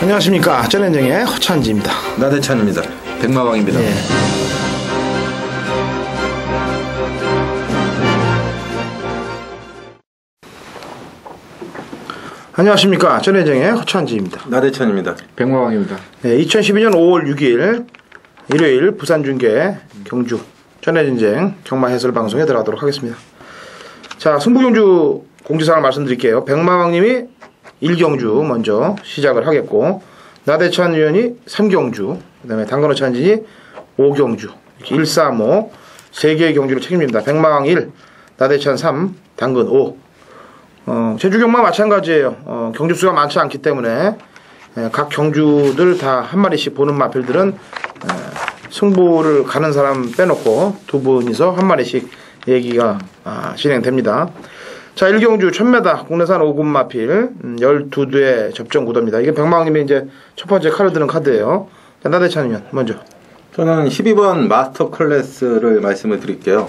안녕하십니까. 전현정의 허찬지입니다. 나대찬입니다. 백마왕입니다. 네. 안녕하십니까. 전현정의 허찬지입니다. 나대찬입니다. 백마왕입니다. 네, 2012년 5월 6일 일요일 부산중계 경주 전해전쟁 경마 해설 방송에 들어가도록 하겠습니다. 자, 승부경주 공지사항을 말씀드릴게요. 백마왕님이 1경주 먼저 시작을 하겠고, 나대찬 위원이 3경주, 그 다음에 당근호 찬진이 5경주, 이렇게 1, 3, 5 3개의 경주를 책임집니다. 백마왕 1, 나대찬 3, 당근 5. 제주경마 마찬가지예요. 경주수가 많지 않기 때문에 각 경주들 다 한 마리씩 보는 마필들은 승부를 가는 사람 빼놓고 두 분이서 한 마리씩 얘기가 진행됩니다. 자, 1경주 1000m 국내산 5군 마필 12대 접전 구도입니다. 이게 백마왕님이 이제 첫 번째 칼을 드는 카드예요. 자, 나대찬 의원 먼저. 저는 12번 마스터 클래스를 말씀을 드릴게요.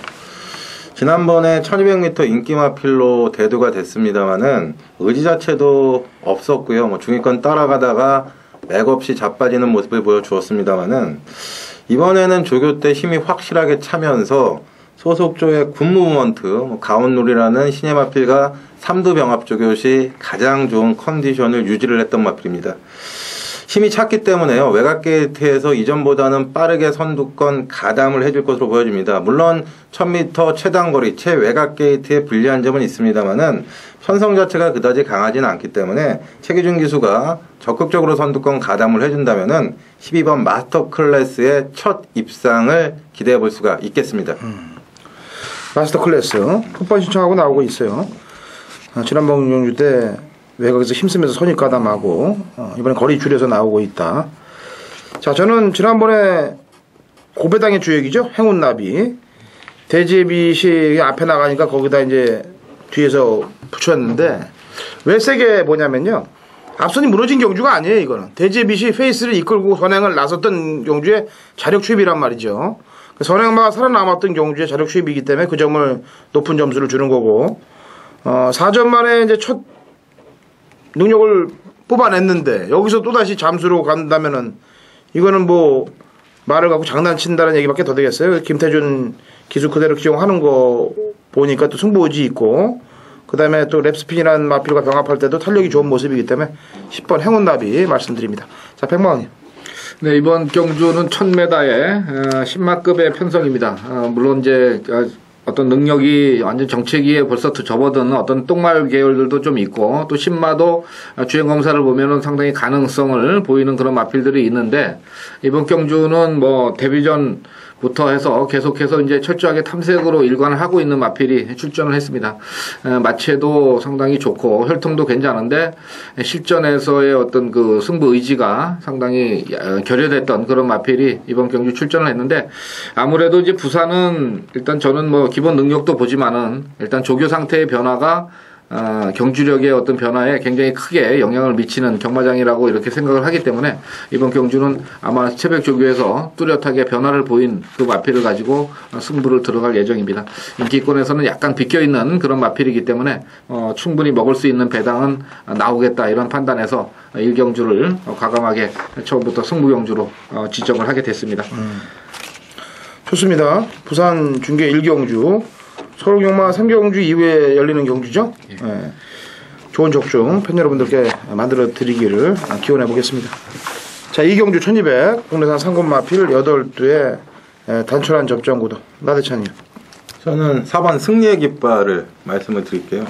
지난번에 1200m 인기 마필로 대두가 됐습니다만은 의지 자체도 없었고요. 뭐 중위권 따라가다가 맥없이 자빠지는 모습을 보여주었습니다만은 이번에는 조교 때 힘이 확실하게 차면서 소속조의 굿무브먼트, 가온룰이라는 신예 마필과 3두 병합 조교 시 가장 좋은 컨디션을 유지를 했던 마필입니다. 힘이 찼기 때문에요. 외곽 게이트에서 이전보다는 빠르게 선두권 가담을 해줄 것으로 보여집니다. 물론 1000m 최단거리, 최외곽 게이트에 불리한 점은 있습니다만은 편성 자체가 그다지 강하지는 않기 때문에 최기준 기수가 적극적으로 선두권 가담을 해준다면은 12번 마스터 클래스의 첫 입상을 기대해 볼 수가 있겠습니다. 마스터 클래스 풋번 신청하고 나오고 있어요. 지난번 경주 때 외곽에서 힘쓰면서 선입 가담하고 이번에 거리 줄여서 나오고 있다. 자, 저는 지난번에 고배당의 주역이죠. 행운나비 대제빗이 앞에 나가니까 거기다 이제 뒤에서 붙였는데 왜 세게 보냐면요, 앞선이 무너진 경주가 아니에요. 이거는 대제빗이 페이스를 이끌고 선행을 나섰던 경주의 자력 추입이란 말이죠. 선행마가 살아남았던 경주의 자력 추입이기 때문에 그 점을 높은 점수를 주는 거고, 4전 만에 이제 첫 능력을 뽑아냈는데 여기서 또다시 잠수로 간다면은 이거는 뭐 말을 갖고 장난친다는 얘기밖에 더 되겠어요. 김태준 기수 그대로 기용하는 거 보니까 또 승부 의지 있고, 그 다음에 또 랩스핀이라는 마필과 병합할 때도 탄력이 좋은 모습이기 때문에 10번 행운나비 말씀드립니다. 자, 백마왕님. 네, 이번 경주는 1000m의 10마급의 편성입니다. 물론 이제 어떤 능력이 완전 정체기에 벌써 접어든 어떤 똥말 계열들도 좀 있고, 또 10마도 주행 검사를 보면은 상당히 가능성을 보이는 그런 마필들이 있는데, 이번 경주는 뭐 데뷔전부터 해서 계속해서 이제 철저하게 탐색으로 일관을 하고 있는 마필이 출전을 했습니다. 마체도 상당히 좋고 혈통도 괜찮은데 실전에서의 어떤 그 승부 의지가 상당히 결여됐던 그런 마필이 이번 경주 출전을 했는데, 아무래도 이제 부산은 일단 저는 뭐 기본 능력도 보지만은 일단 조교 상태의 변화가 경주력의 어떤 변화에 굉장히 크게 영향을 미치는 경마장이라고 이렇게 생각을 하기 때문에 이번 경주는 아마 채백 조교에서 뚜렷하게 변화를 보인 그 마필을 가지고 승부를 들어갈 예정입니다. 인기권에서는 약간 비껴있는 그런 마필이기 때문에 충분히 먹을 수 있는 배당은 나오겠다, 이런 판단에서 1경주를 과감하게 처음부터 승부경주로 지정을 하게 됐습니다. 좋습니다. 부산 중계 1경주, 서울경마 3경주 이후에 열리는 경주죠. 네. 좋은 적중 팬 여러분들께 만들어 드리기를 기원해 보겠습니다. 자, 2경주 1200 국내산 상권 마필 8두의 단촐한 접전 구도. 나대찬이요. 저는 4번 승리의 깃발을 말씀을 드릴게요.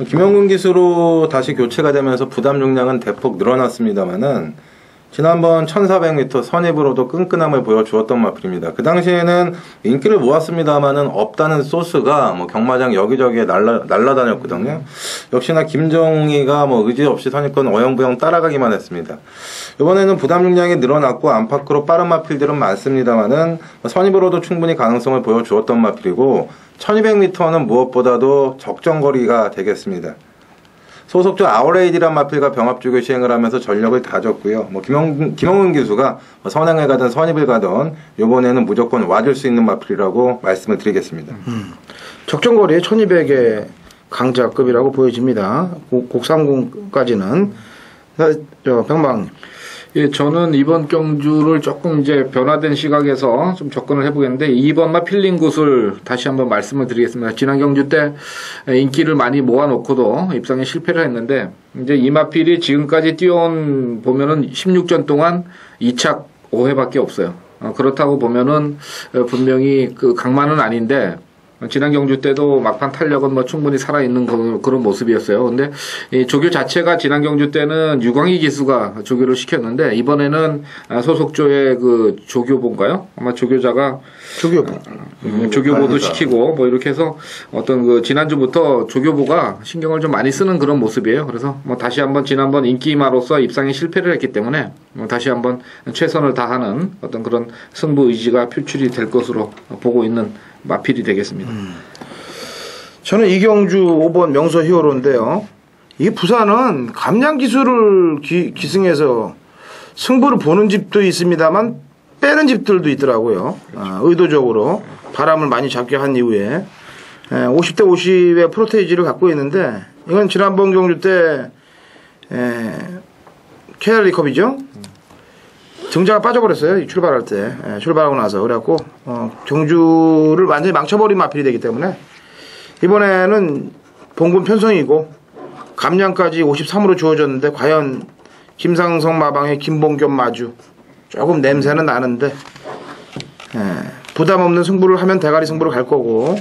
김영근 기수로 다시 교체가 되면서 부담 중량은 대폭 늘어났습니다만은 지난번 1400m 선입으로도 끈끈함을 보여주었던 마필입니다. 그 당시에는 인기를 모았습니다만은 없다는 소스가 뭐 경마장 여기저기에 날라다녔거든요. 역시나 김정희가 뭐 의지 없이 선입권 어영부영 따라가기만 했습니다. 이번에는 부담 중량이 늘어났고 안팎으로 빠른 마필들은 많습니다만은 선입으로도 충분히 가능성을 보여주었던 마필이고, 1200m는 무엇보다도 적정거리가 되겠습니다. 소속조 아우레이디란 마필과 병합주교 시행을 하면서 전력을 다졌고요. 뭐 김영은 기수가 선행을 가든 선입을 가든 이번에는 무조건 와줄 수 있는 마필이라고 말씀을 드리겠습니다. 적정거리에 1200의 강자급이라고 보여집니다. 곡상궁까지는 병망. 예, 저는 이번 경주를 조금 이제 변화된 시각에서 좀 접근을 해보겠는데 2번마 필링굿을 다시 한번 말씀을 드리겠습니다. 지난 경주 때 인기를 많이 모아놓고도 입상에 실패를 했는데 이제 이마필이 지금까지 뛰어온 보면은 16전 동안 2착 5회밖에 없어요. 그렇다고 보면은 분명히 그 강만은 아닌데 지난 경주 때도 막판 탄력은 뭐 충분히 살아있는 그런 모습이었어요. 근데 이 조교 자체가 지난 경주 때는 유광희 기수가 조교를 시켰는데 이번에는 소속조의 그 조교본가요? 아마 조교자가 조교보도 시키고 뭐 이렇게 해서 어떤 그 지난주부터 조교보가 신경을 좀 많이 쓰는 그런 모습이에요. 그래서 뭐 다시 한번 지난번 인기마로서 입상에 실패를 했기 때문에 다시 한번 최선을 다하는 어떤 그런 승부 의지가 표출이 될 것으로 보고 있는 마필이 되겠습니다. 저는 이경주 5번 명소 히어로인데요. 이 부산은 감량 기술을 기승해서 승부를 보는 집도 있습니다만 빼는 집들도 있더라고요. 의도적으로 바람을 많이 잡게 한 이후에 50대 50의 프로테이지를 갖고 있는데 이건 지난번 경주 때 KR리컵이죠. 등자가 빠져버렸어요. 출발할 때. 출발하고 나서. 그래갖고, 경주를 완전히 망쳐버린 마필이 되기 때문에, 이번에는 봉군 편성이고, 감량까지 53으로 주어졌는데, 과연 김상성 마방의 김봉겸 마주. 조금 냄새는 나는데, 부담 없는 승부를 하면 대가리 승부를 갈 거고,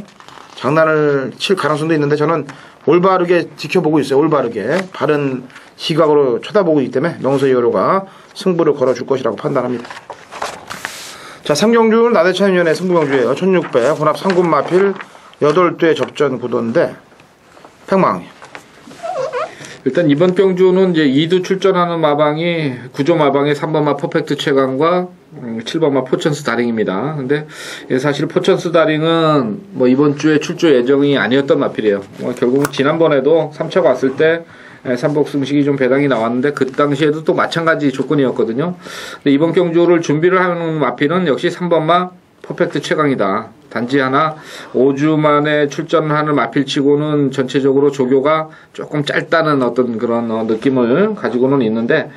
장난을 칠 가능성도 있는데, 저는 올바르게 지켜보고 있어요. 올바르게. 바른 시각으로 쳐다보고 있기 때문에, 명소 히어로가 승부를 걸어줄 것이라고 판단합니다. 자, 3경주는 나대찬위원회 승부경주예요. 1600 혼합 3군 마필 8대 접전 구도인데 팽망. 일단 이번 경주는 이제 2두 출전하는 마방이 구조 마방의 3번마 퍼펙트 최강과 7번마 포천스 다링입니다. 근데 사실 포천스 다링은 뭐 이번 주에 출조 예정이 아니었던 마필이에요. 결국 지난번에도 3차가 왔을 때 3복 승식이 좀 배당이 나왔는데 그 당시에도 또 마찬가지 조건이었거든요. 근데 이번 경주를 준비를 하는 마필은 역시 3번마 퍼펙트 최강이다. 단지 하나 5주 만에 출전하는 마필치고는 전체적으로 조교가 조금 짧다는 어떤 그런 느낌을 가지고는 있는데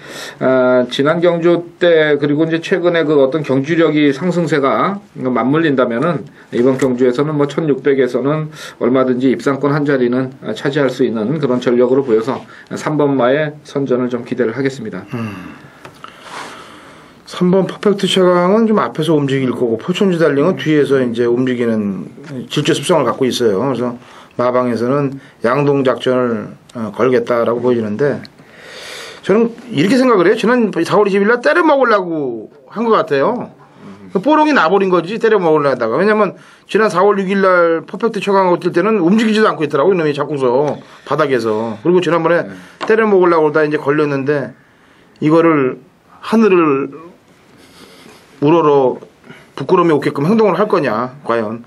지난 경주 때 그리고 이제 최근에 그 어떤 경주력이 상승세가 맞물린다면은 이번 경주에서는 뭐 1600에서는 얼마든지 입상권 한 자리는 차지할 수 있는 그런 전력으로 보여서 3번마의 선전을 좀 기대를 하겠습니다. 3번 퍼펙트 최강은 좀 앞에서 움직일 거고 포천지 달링은 뒤에서 이제 움직이는 질주 습성을 갖고 있어요. 그래서 마방에서는 양동 작전을 걸겠다라고 보여지는데 저는 이렇게 생각을 해요. 지난 4월 20일 날 때려 먹으려고 한 것 같아요. 뽀롱이 나버린 거지 때려 먹으려고 하다가. 왜냐면 지난 4월 6일 날 퍼펙트 최강하고 뛸 때는 움직이지도 않고 있더라고 이놈이 자꾸서 바닥에서. 그리고 지난번에 때려 먹으려고 하다 이제 걸렸는데 이거를 하늘을 우러러 부끄러움이 오게끔 행동을 할 거냐 과연.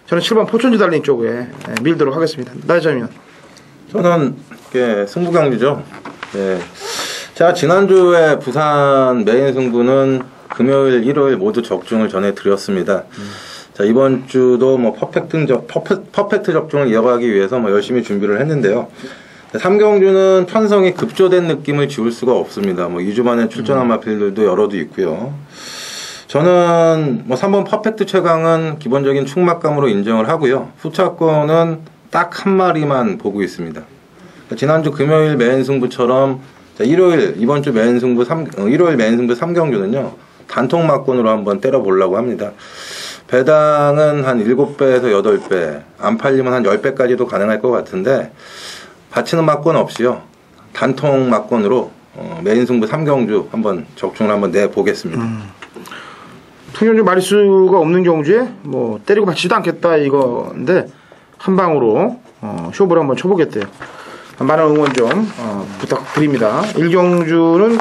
저는 7번 포천지 달린 쪽에 밀도록 하겠습니다. 나이점이요. 저는 승부경주죠. 네. 제가 지난주에 부산 메인 승부는 금요일, 일요일 모두 적중을 전해드렸습니다. 자, 이번 주도 뭐 퍼펙트 적중을 이어가기 위해서 뭐 열심히 준비를 했는데요. 3경주는 편성이 급조된 느낌을 지울 수가 없습니다. 뭐 2주 만에 출전한 마필들도 여러도 있고요. 저는 뭐 3번 퍼펙트 최강은 기본적인 충막감으로 인정을 하고요. 후차권은 딱 한 마리만 보고 있습니다. 지난주 금요일 메인 승부처럼 이번 주 메인 승부 일요일 메인 승부 3경주는요. 단통 막권으로 한번 때려보려고 합니다. 배당은 한 7배에서 8배, 안 팔리면 한 10배까지도 가능할 것 같은데 받치는 막권 없이요. 단통 막권으로 메인 승부 3경주 한번 적중을 한번 내보겠습니다. 통영주 마리수가 없는 경주에 뭐 때리고 받치지도 않겠다 이건데 한 방으로 쇼부를 한번 쳐보겠대요. 많은 응원 좀 부탁드립니다. 1경주는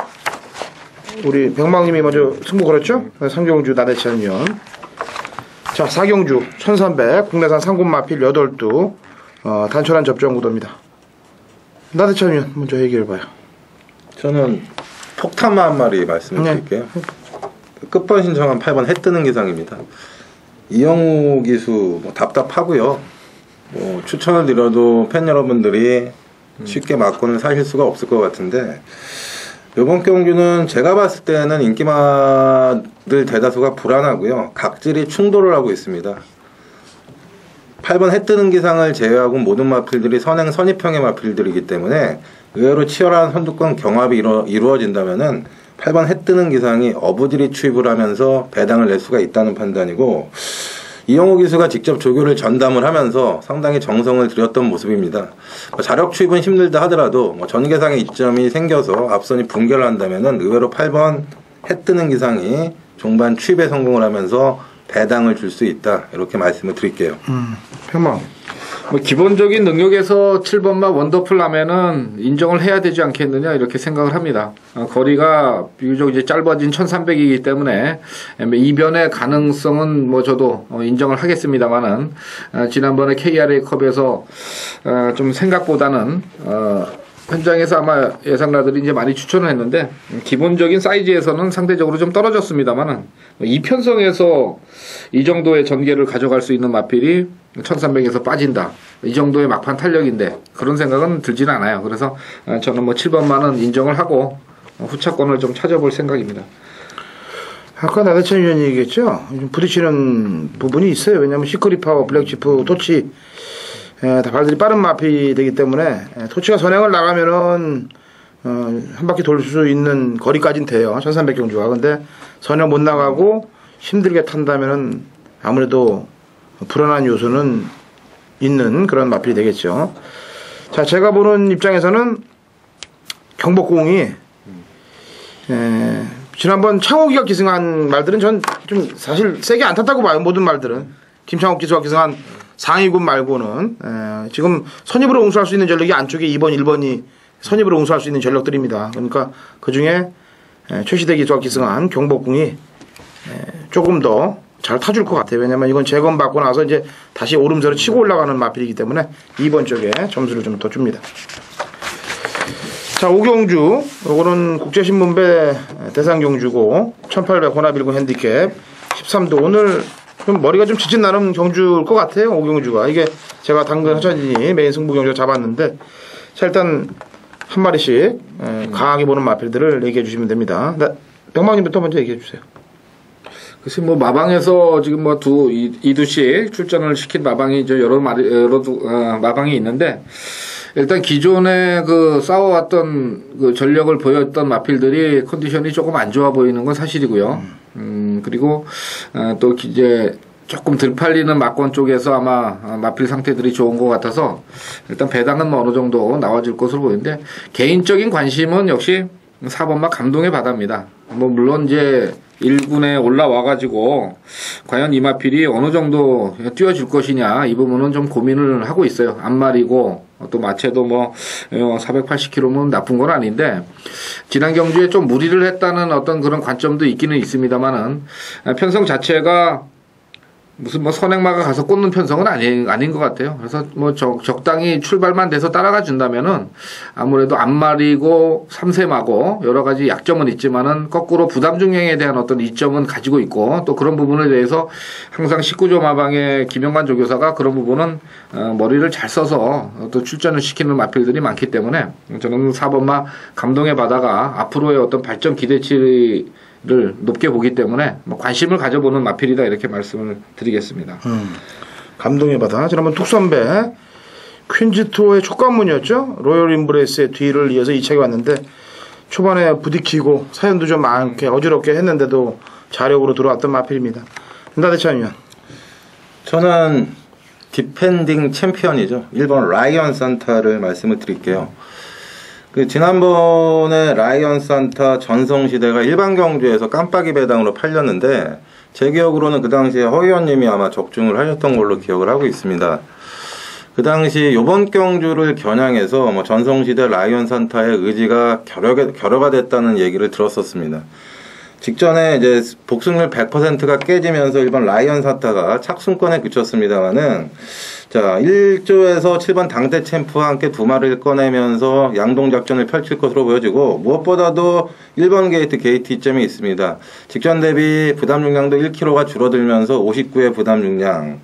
우리 병망님이 먼저 승부 걸었죠? 3경주 나대찬 위원. 자, 4경주 1300 국내산 상군 마필 8두 단촐한 접전 구도입니다. 나대찬 위원 먼저 얘기해봐요. 저는 폭탄마 한 마리 말씀을 드릴게요. 끝번 신청한 8번 해뜨는 기상입니다. 이영우 기수 뭐 답답하고요. 뭐 추천을 드려도 팬 여러분들이 쉽게 막권을 사실 수가 없을 것 같은데 이번 경주는 제가 봤을 때는 인기마들 대다수가 불안하고요. 각질이 충돌을 하고 있습니다. 8번 해 뜨는 기상을 제외하고 모든 마필들이 선행 선입형의 마필들이기 때문에 의외로 치열한 선두권 경합이 이루어진다면은 8번 해 뜨는 기상이 어부질이 추입을 하면서 배당을 낼 수가 있다는 판단이고, 이영호 기수가 직접 조교를 전담을 하면서 상당히 정성을 들였던 모습입니다. 자력 추입은 힘들다 하더라도 전개상의 이점이 생겨서 앞선이 붕괴를 한다면은 의외로 8번 해 뜨는 기상이 종반 추입에 성공을 하면서 배당을 줄 수 있다, 이렇게 말씀을 드릴게요. 평망. 뭐 기본적인 능력에서 7번마 원더풀 하면은 인정을 해야 되지 않겠느냐 이렇게 생각을 합니다. 거리가 비교적 이제 짧아진 1300이기 때문에 이변의 가능성은 뭐 저도 인정을 하겠습니다만은 지난번에 KRA컵에서 좀 생각보다는 현장에서 아마 예상가들이 이제 많이 추천을 했는데 기본적인 사이즈에서는 상대적으로 좀 떨어졌습니다만은 이편성에서 이 정도의 전개를 가져갈 수 있는 마필이 1300에서 빠진다, 이 정도의 막판 탄력인데 그런 생각은 들지는 않아요. 그래서 저는 뭐 7번만은 인정을 하고 후차권을 좀 찾아볼 생각입니다. 아까 나대찬 위원이 얘기했죠. 좀 부딪히는 부분이 있어요. 왜냐하면 시크릿파워, 블랙치프, 토치 다 발들이 빠른 마필이 되기 때문에 토치가 선행을 나가면은 한 바퀴 돌 수 있는 거리까지는 돼요. 1300 경주가. 근데 선행 못 나가고 힘들게 탄다면은 아무래도 불안한 요소는 있는 그런 마필이 되겠죠. 자, 제가 보는 입장에서는 경복궁이 지난번 창호기가 기승한 말들은 전 좀 사실 세게 안 탔다고 봐요. 모든 말들은. 김창호 기수가 기승한 상위군 말고는 지금 선입으로 응수할 수 있는 전력이 안쪽에 2번, 1번이 선입으로 응수할 수 있는 전력들입니다. 그러니까 그중에 최시대 기수가 기승한 경복궁이 조금 더 잘 타줄 것 같아요. 왜냐면 이건 재검받고 나서 이제 다시 오름세로 치고 올라가는 마필이기 때문에 2번 쪽에 점수를 좀 더 줍니다. 자, 오경주, 요거는 국제신문배 대상경주고 1800 혼합1군 핸디캡 13도. 오늘 좀 머리가 좀 지진 나는 경주일 것 같아요. 오경주가. 이게 제가 당근 하천진이 메인 승부 경주를 잡았는데, 자, 일단 한 마리씩 강하게 보는 마필들을 얘기해 주시면 됩니다. 병망님부터 먼저 얘기해 주세요. 글쎄 뭐 마방에서 지금 뭐 이두씩 출전을 시킨 마방이 이제 여러 마방이 있는데, 일단 기존에 그 싸워왔던 그 전력을 보였던 마필들이 컨디션이 조금 안 좋아 보이는 건 사실이고요. 그리고 또 이제 조금 덜 팔리는 막권 쪽에서 아마 마필 상태들이 좋은 것 같아서 일단 배당은 뭐 어느 정도 나와줄 것으로 보이는데, 개인적인 관심은 역시 4번마 감동의 바다입니다. 뭐 물론 이제 1군에 올라와가지고 과연 이 마필이 어느 정도 뛰어줄 것이냐, 이 부분은 좀 고민을 하고 있어요. 앞말이고 또 마체도 뭐 480km면 나쁜 건 아닌데, 지난 경주에 좀 무리를 했다는 어떤 그런 관점도 있기는 있습니다만은 편성 자체가 무슨 뭐 선행마가 가서 꽂는 편성은 아닌 것 같아요. 그래서 뭐 적당히 출발만 돼서 따라가 준다면은 아무래도 앞말이고 3세마고 여러 가지 약점은 있지만은 거꾸로 부담 중량에 대한 어떤 이점은 가지고 있고, 또 그런 부분에 대해서 항상 19조 마방의 김영관 조교사가 그런 부분은 머리를 잘 써서 또 출전을 시키는 마필들이 많기 때문에 저는 4번마 감동의 바다가 앞으로의 어떤 발전 기대치를 높게 보기 때문에 뭐 관심을 가져보는 마필이다, 이렇게 말씀을 드리겠습니다. 감동의 바다. 지난번 툭선배 퀸즈투어의 촉감문이었죠. 로열 임브레스의 뒤를 이어서 2차게 왔는데 초반에 부딪히고 사연도 좀 많게 어지럽게 했는데도 자력으로 들어왔던 마필입니다. 나대찬 위원. 저는 디펜딩 챔피언이죠. 1번 라이언 산타를 말씀을 드릴게요. 그 지난번에 라이언 산타 전성시대가 일반 경주에서 깜빡이 배당으로 팔렸는데, 제 기억으로는 그 당시에 허 의원님이 아마 적중을 하셨던 걸로 기억을 하고 있습니다. 그 당시 요번 경주를 겨냥해서 뭐 전성시대 라이언 산타의 의지가 결여가 됐다는 얘기를 들었었습니다. 직전에 이제 복승률 100%가 깨지면서 일본 라이언 산타가 착순권에 그쳤습니다만은, 자, 1조에서 7번 당대 챔프와 함께 두 마리를 꺼내면서 양동 작전을 펼칠 것으로 보여지고, 무엇보다도 1번 게이트 이점이 있습니다. 직전 대비 부담 중량도 1kg가 줄어들면서 59의 부담 중량,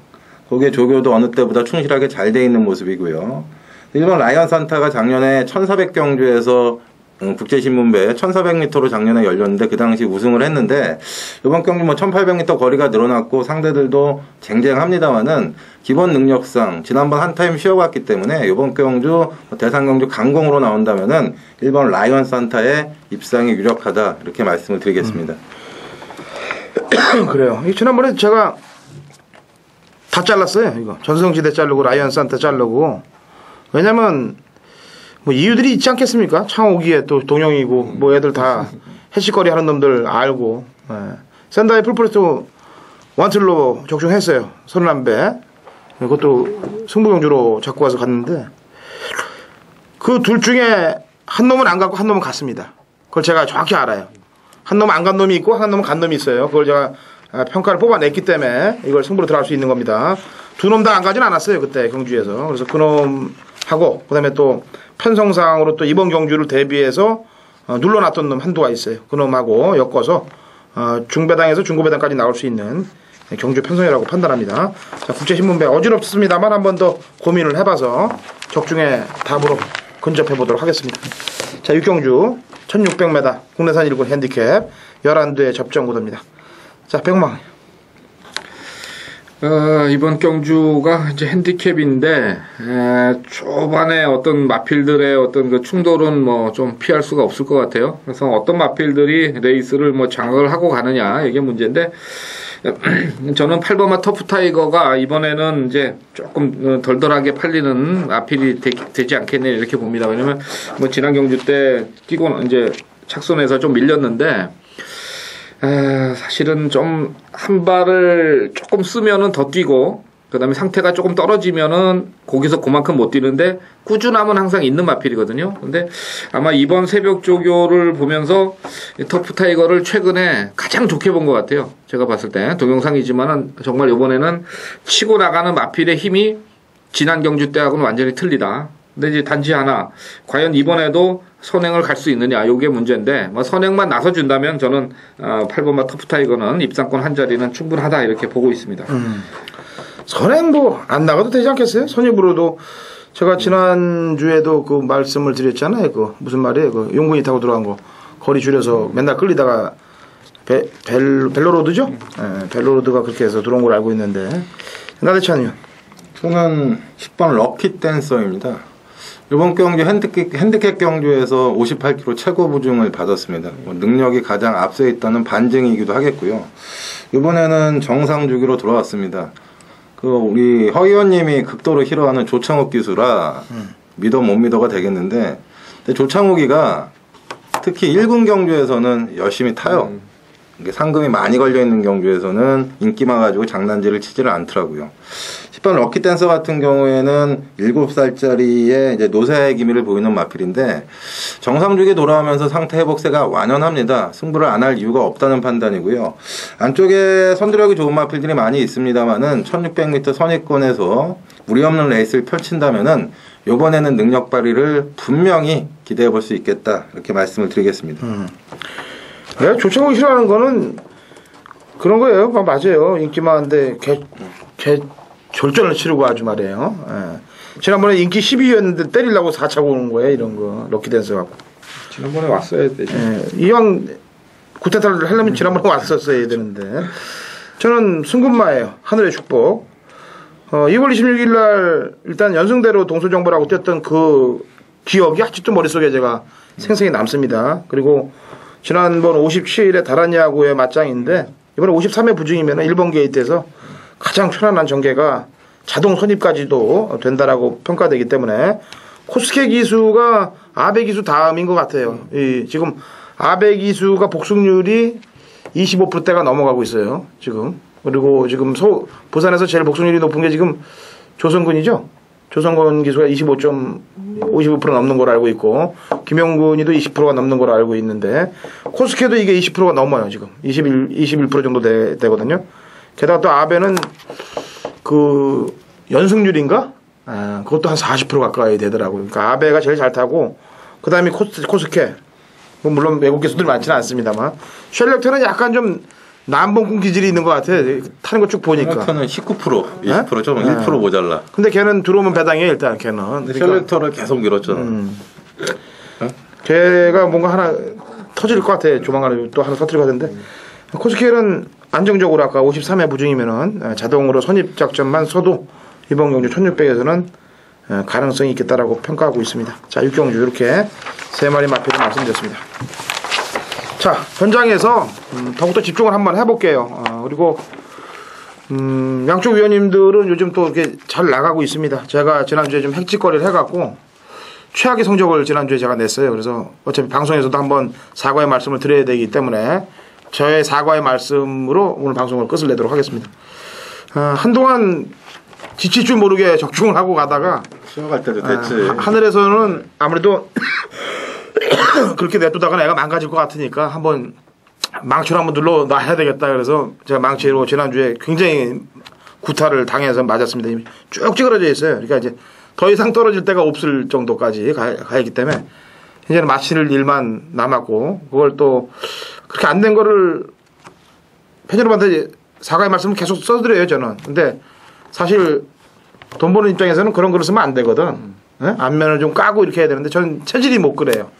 거기에 조교도 어느 때보다 충실하게 잘 돼 있는 모습이고요. 1번 라이언 산타가 작년에 1400 경주에서 국제신문배 1400m로 작년에 열렸는데 그 당시 우승을 했는데 이번 경기 뭐 1800m 거리가 늘어났고 상대들도 쟁쟁합니다만은 기본 능력상 지난번 한 타임 쉬어갔기 때문에 이번 경주 대상 경주 강공으로 나온다면은 1번 라이언 산타의 입상이 유력하다 이렇게 말씀을 드리겠습니다. 그래요. 지난번에 제가 다 잘랐어요. 이거 전성시대 자르고 라이언 산타 자르고 왜냐면 뭐 이유들이 있지 않겠습니까? 창호기에 또 동영이고 뭐 애들 다 해시거리 하는 놈들 알고 샌다이 풀프레스 원틀로 적중했어요. 31배 그것도 승부경주로 잡고 와서 갔는데 그 둘 중에 한 놈은 안 갔고 한 놈은 갔습니다. 그걸 제가 정확히 알아요. 한 놈은 안 간 놈이 있고 한 놈은 간 놈이 있어요. 그걸 제가 평가를 뽑아냈기 때문에 이걸 승부로 들어갈 수 있는 겁니다. 두 놈 다 안 가진 않았어요. 그때 경주에서. 그래서 그 놈하고 그다음에 또 편성상으로 또 이번 경주를 대비해서 눌러놨던 놈 한두가 있어요. 그 놈하고 엮어서 중배당에서 중고배당까지 나올 수 있는 경주 편성이라고 판단합니다. 자, 국제신문배 어지럽습니다만 한 번 더 고민을 해봐서 적중의 답으로 근접해 보도록 하겠습니다. 자, 6경주 1600m 국내산 1군 핸디캡 11대 접전 구도입니다. 자, 백만. 이번 경주가 이제 핸디캡인데 초반에 어떤 마필들의 어떤 그 충돌은 뭐 좀 피할 수가 없을 것 같아요. 그래서 어떤 마필들이 레이스를 뭐 장악을 하고 가느냐 이게 문제인데 저는 8번마 터프 타이거가 이번에는 이제 조금 덜덜하게 팔리는 마필이 되지 않겠네 이렇게 봅니다. 왜냐면 뭐 지난 경주 때 뛰고 이제 착손해서 좀 밀렸는데. 사실은 좀 한 발을 조금 쓰면은 더 뛰고 그 다음에 상태가 조금 떨어지면은 거기서 그만큼 못 뛰는데 꾸준함은 항상 있는 마필이거든요. 근데 아마 이번 새벽 조교를 보면서 터프 타이거를 최근에 가장 좋게 본 것 같아요. 제가 봤을 때 동영상이지만은 정말 이번에는 치고 나가는 마필의 힘이 지난 경주 때하고는 완전히 틀리다. 근데 이제 단지 하나 과연 이번에도 선행을 갈 수 있느냐 이게 문제인데 뭐 선행만 나서준다면 저는 8번마 터프 타이거는 입상권 한 자리는 충분하다 이렇게 보고 있습니다. 선행 뭐 안 나가도 되지 않겠어요? 선입으로도 제가 지난주에도 그 말씀을 드렸잖아요. 그 무슨 말이에요? 그 용군이 타고 들어간 거 거리 줄여서 맨날 끌리다가 벨로로드죠? 네, 벨로로드가 그렇게 해서 들어온 걸 알고 있는데 나대찬이요. 저는 10번 럭키 댄서입니다. 이번 경주 핸디캡 경주에서 58kg 최고 부중을 받았습니다. 능력이 가장 앞서 있다는 반증이기도 하겠고요. 이번에는 정상 주기로 돌아왔습니다. 그 우리 허 의원님이 극도로 싫어하는 조창욱 기수라 믿어 못 믿어가 되겠는데 근데 조창욱이가 특히 1군 경주에서는 열심히 타요. 이게 상금이 많이 걸려 있는 경주에서는 인기만 가지고 장난질을 치지를 않더라고요. 10번 럭키 댄서 같은 경우에는 7살짜리의 이제 노세의 기미를 보이는 마필인데 정상주기에 돌아오면서 상태 회복세가 완연합니다. 승부를 안 할 이유가 없다는 판단이고요. 안쪽에 선두력이 좋은 마필들이 많이 있습니다만은 1600m 선입권에서 무리 없는 레이스를 펼친다면은 이번에는 능력 발휘를 분명히 기대해 볼 수 있겠다 이렇게 말씀을 드리겠습니다. 내가 조창욱이 싫어하는 거는 그런 거예요. 맞아요. 인기 많은데 개 결전을 치르고 아주 말이에요. 예. 지난번에 인기 10위였는데 때리려고 4차 오는 거예요. 이런 거 럭키 댄서 갖고. 지난번에 왔어야 되죠. 예. 이왕 구태타를 하려면 지난번에 왔었어야 되는데 저는 승군마예요. 하늘의 축복. 2월 26일 날 일단 연승대로 동서정보라고 뛰었던 그 기억이 아직도 머릿속에 제가 생생히 남습니다. 그리고 지난번 57일에 다란야구의 맞짱인데 이번에 53회 부중이면 1번 게이트에서 가장 편안한 전개가 자동 선입까지도 된다라고 평가되기 때문에 코스케 기수가 아베 기수 다음인 것 같아요. 지금 아베 기수가 복승률이 25%대가 넘어가고 있어요. 지금. 그리고 지금 부산에서 제일 복승률이 높은 게 지금 조성군이죠. 조성군 기수가 55% 넘는 걸로 알고 있고 김영군이도 20%가 넘는 걸로 알고 있는데 코스케도 이게 20%가 넘어요. 지금 21% 정도 되거든요. 게다가 또 아베는 그 연승률인가? 그것도 한 40% 가까이 되더라고요. 그러니까 아베가 제일 잘 타고 그 다음에 코스케 뭐 물론 외국 기수들이 많지는 않습니다만 쉘렉터는 약간 좀 남봉꾼 기질이 있는 것 같아요. 타는 거 쭉 보니까. 쉘렉터는 19%, 20% 좀 1% 모자라. 근데 걔는 들어오면 배당이에요. 일단 걔는. 쉘렉터를 계속 밀었죠. 걔가 뭔가 하나 터질 것 같아. 조만간에 또 하나 터뜨릴 것 같은데. 코스케일은 안정적으로 아까 53회 부중이면은 자동으로 선입 작전만 써도 이번 경주 1600에서는 가능성이 있겠다라고 평가하고 있습니다. 자, 육경주 이렇게 세 마리 마표를 말씀드렸습니다. 자, 현장에서 더욱더 집중을 한번 해볼게요. 그리고 양쪽 위원님들은 요즘 또 이렇게 잘 나가고 있습니다. 제가 지난주에 좀 획직거리를 해갖고 최악의 성적을 지난주에 제가 냈어요. 그래서 어차피 방송에서도 한번 사과의 말씀을 드려야 되기 때문에 저의 사과의 말씀으로 오늘 방송을 끝을 내도록 하겠습니다. 한동안 지칠 줄 모르게 적중을 하고 가다가 쉬어갈 때도 됐지. 하늘에서는 아무래도 그렇게 냅두다가 애가 망가질 것 같으니까 한번 망치로 한번 눌러 놔야 되겠다. 그래서 제가 망치로 지난주에 굉장히 구타를 당해서 맞았습니다. 쭉 찌그러져 있어요. 그러니까 이제 더 이상 떨어질 데가 없을 정도까지 가 있기 때문에 이제는 마칠 일만 남았고, 그걸 또 그렇게 안 된 거를 팬여러분한테 사과의 말씀을 계속 써드려요, 저는. 근데 사실 돈 버는 입장에서는 그런 글을 쓰면 안 되거든. 앞면을 좀 까고 이렇게 해야 되는데 저는 체질이 못 그래요.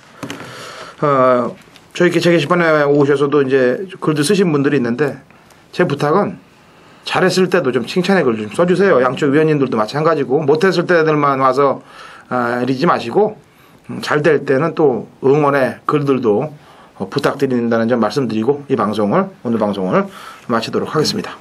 저희 제 게시판에 오셔서도 이제 글도 쓰신 분들이 있는데 제 부탁은 잘했을 때도 좀 칭찬의 글 좀 써주세요. 양쪽 위원님들도 마찬가지고 못했을 때들만 와서 이러지 마시고 잘 될 때는 또 응원의 글들도 부탁드린다는 점 말씀드리고 오늘 방송을 마치도록 하겠습니다.